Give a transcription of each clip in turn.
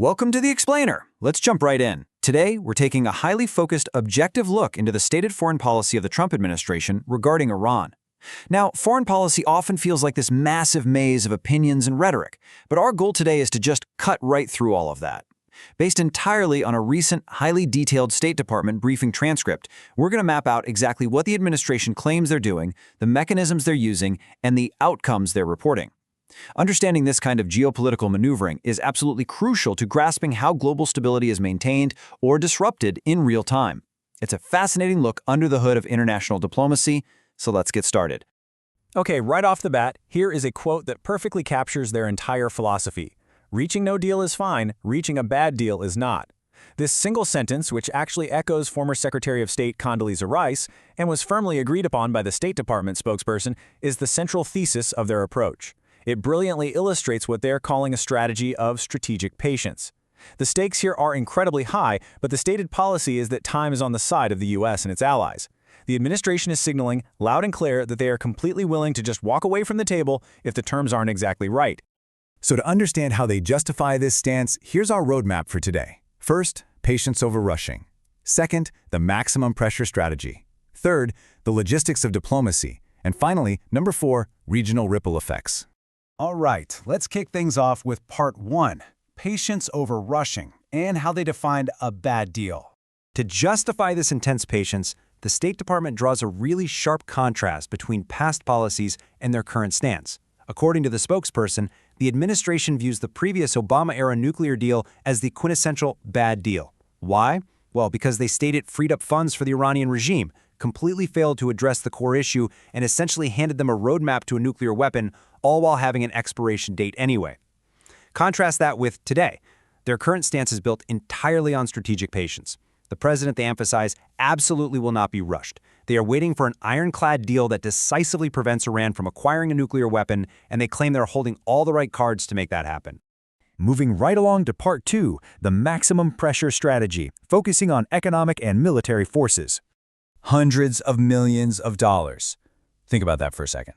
Welcome to The Explainer. Let's jump right in. Today, we're taking a highly focused, objective look into the stated foreign policy of the Trump administration regarding Iran. Now, foreign policy often feels like this massive maze of opinions and rhetoric, but our goal today is to just cut right through all of that. Based entirely on a recent, highly detailed State Department briefing transcript, we're going to map out exactly what the administration claims they're doing, the mechanisms they're using, and the outcomes they're reporting. Understanding this kind of geopolitical maneuvering is absolutely crucial to grasping how global stability is maintained or disrupted in real time. It's a fascinating look under the hood of international diplomacy, so let's get started. Okay, right off the bat, here is a quote that perfectly captures their entire philosophy. Reaching no deal is fine, reaching a bad deal is not. This single sentence, which actually echoes former Secretary of State Condoleezza Rice and was firmly agreed upon by the State Department spokesperson, is the central thesis of their approach. It brilliantly illustrates what they're calling a strategy of strategic patience. The stakes here are incredibly high, but the stated policy is that time is on the side of the U.S. and its allies. The administration is signaling loud and clear that they are completely willing to just walk away from the table if the terms aren't exactly right. So to understand how they justify this stance, here's our roadmap for today. First, patience over rushing. Second, the maximum pressure strategy. Third, the logistics of diplomacy. And finally, number 4, regional ripple effects. All right, let's kick things off with part 1, patience over rushing, and how they defined a bad deal. To justify this intense patience, the State Department draws a really sharp contrast between past policies and their current stance. According to the spokesperson, the administration views the previous Obama-era nuclear deal as the quintessential bad deal. Why? Well, because they state it freed up funds for the Iranian regime, completely failed to address the core issue, and essentially handed them a roadmap to a nuclear weapon, all while having an expiration date anyway. Contrast that with today. Their current stance is built entirely on strategic patience. The president, they emphasize, absolutely will not be rushed. They are waiting for an ironclad deal that decisively prevents Iran from acquiring a nuclear weapon, and they claim they're holding all the right cards to make that happen. Moving right along to part 2, the maximum pressure strategy, focusing on economic and military forces. Hundreds of millions of dollars. Think about that for a second.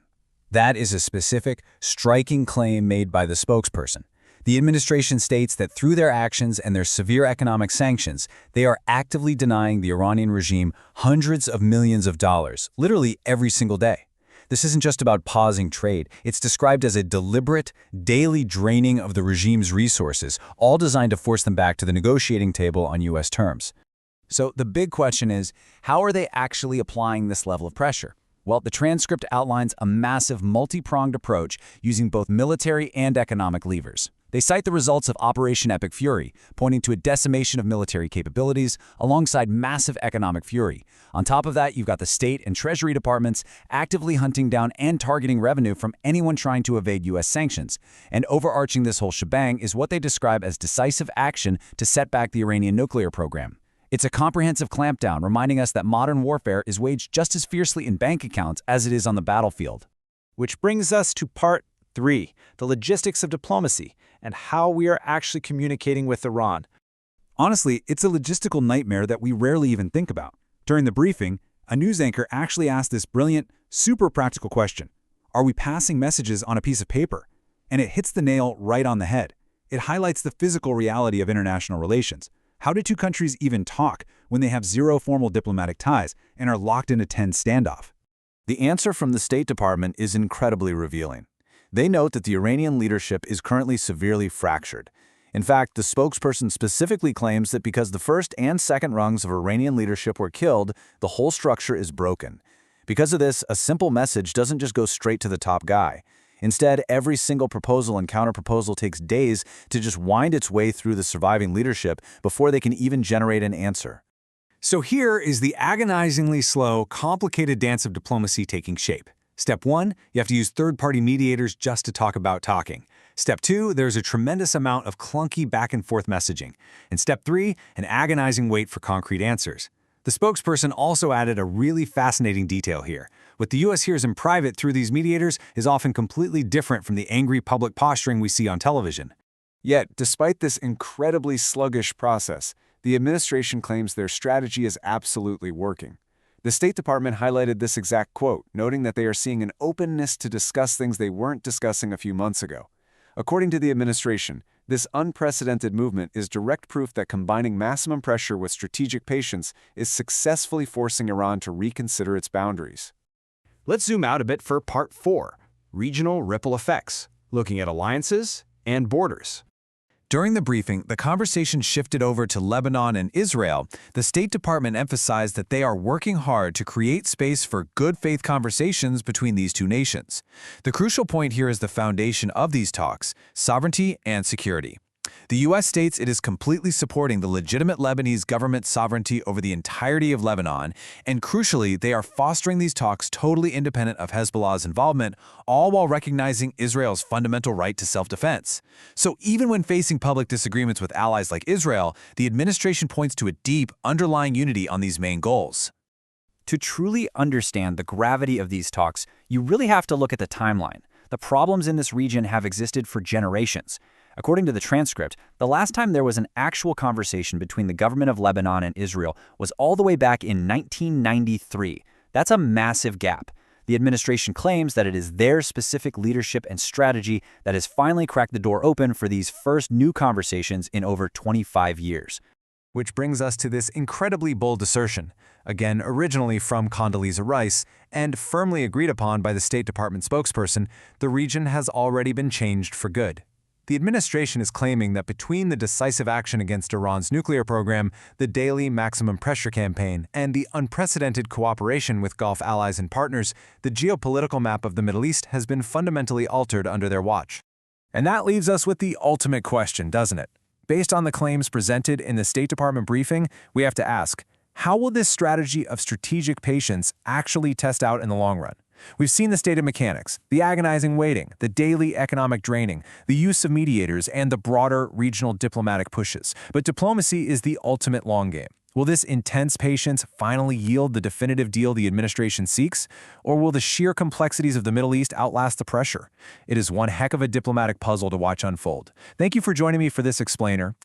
That is a specific, striking claim made by the spokesperson. The administration states that through their actions and their severe economic sanctions, they are actively denying the Iranian regime hundreds of millions of dollars, literally every single day. This isn't just about pausing trade. It's described as a deliberate, daily draining of the regime's resources, all designed to force them back to the negotiating table on U.S. terms. So the big question is, how are they actually applying this level of pressure? Well, the transcript outlines a massive multi-pronged approach using both military and economic levers. They cite the results of Operation Epic Fury, pointing to a decimation of military capabilities alongside massive economic fury. On top of that, you've got the State and Treasury departments actively hunting down and targeting revenue from anyone trying to evade U.S. sanctions. And overarching this whole shebang is what they describe as decisive action to set back the Iranian nuclear program. It's a comprehensive clampdown, reminding us that modern warfare is waged just as fiercely in bank accounts as it is on the battlefield. Which brings us to part 3, the logistics of diplomacy, and how we are actually communicating with Iran. Honestly, it's a logistical nightmare that we rarely even think about. During the briefing, a news anchor actually asked this brilliant, super practical question. Are we passing messages on a piece of paper? And it hits the nail right on the head. It highlights the physical reality of international relations. How do two countries even talk when they have zero formal diplomatic ties and are locked in a tense standoff? The answer from the State Department is incredibly revealing. They note that the Iranian leadership is currently severely fractured. In fact, the spokesperson specifically claims that because the first and second rungs of Iranian leadership were killed, the whole structure is broken. Because of this, a simple message doesn't just go straight to the top guy. Instead, every single proposal and counterproposal takes days to just wind its way through the surviving leadership before they can even generate an answer. So here is the agonizingly slow, complicated dance of diplomacy taking shape. Step 1, you have to use third-party mediators just to talk about talking. Step 2, there's a tremendous amount of clunky back-and-forth messaging. And Step 3, an agonizing wait for concrete answers. The spokesperson also added a really fascinating detail here. What the U.S. hears in private through these mediators is often completely different from the angry public posturing we see on television. Yet, despite this incredibly sluggish process, the administration claims their strategy is absolutely working. The State Department highlighted this exact quote, noting that they are seeing an openness to discuss things they weren't discussing a few months ago. According to the administration, This unprecedented movement is direct proof that combining maximum pressure with strategic patience is successfully forcing Iran to reconsider its boundaries. Let's zoom out a bit for Part 4, Regional Ripple Effects, looking at alliances and borders. During the briefing, the conversation shifted over to Lebanon and Israel. The State Department emphasized that they are working hard to create space for good faith conversations between these two nations. The crucial point here is the foundation of these talks: sovereignty and security. The U.S. states it is completely supporting the legitimate Lebanese government's sovereignty over the entirety of Lebanon, and crucially, they are fostering these talks totally independent of Hezbollah's involvement, all while recognizing Israel's fundamental right to self-defense. So even when facing public disagreements with allies like Israel, the administration points to a deep, underlying unity on these main goals. To truly understand the gravity of these talks, you really have to look at the timeline. The problems in this region have existed for generations. According to the transcript, the last time there was an actual conversation between the government of Lebanon and Israel was all the way back in 1993. That's a massive gap. The administration claims that it is their specific leadership and strategy that has finally cracked the door open for these first new conversations in over 25 years. Which brings us to this incredibly bold assertion, again originally from Condoleezza Rice, and firmly agreed upon by the State Department spokesperson: the region has already been changed for good. The administration is claiming that between the decisive action against Iran's nuclear program, the daily maximum pressure campaign, and the unprecedented cooperation with Gulf allies and partners, the geopolitical map of the Middle East has been fundamentally altered under their watch. And that leaves us with the ultimate question, doesn't it? Based on the claims presented in the State Department briefing, we have to ask, how will this strategy of strategic patience actually test out in the long run? We've seen the state of mechanics, the agonizing waiting, the daily economic draining, the use of mediators, and the broader regional diplomatic pushes. But diplomacy is the ultimate long game. Will this intense patience finally yield the definitive deal the administration seeks? Or will the sheer complexities of the Middle East outlast the pressure? It is one heck of a diplomatic puzzle to watch unfold. Thank you for joining me for this explainer.